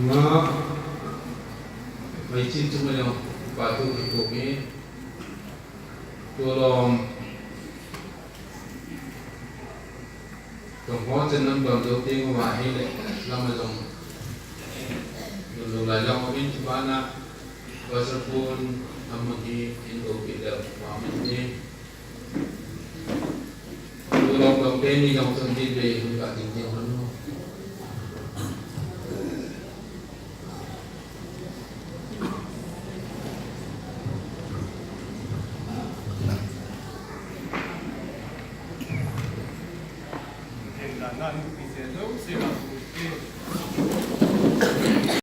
Bunga Macin cuma yang patut dikopi tolong tolong jenam bangdo ting wahi le lama dong dulu lajang mungkin cuma nak basapun amagi indo kita paham ini tolong dong teni yang sendiri juga tinggi mana nan bisa tu siapa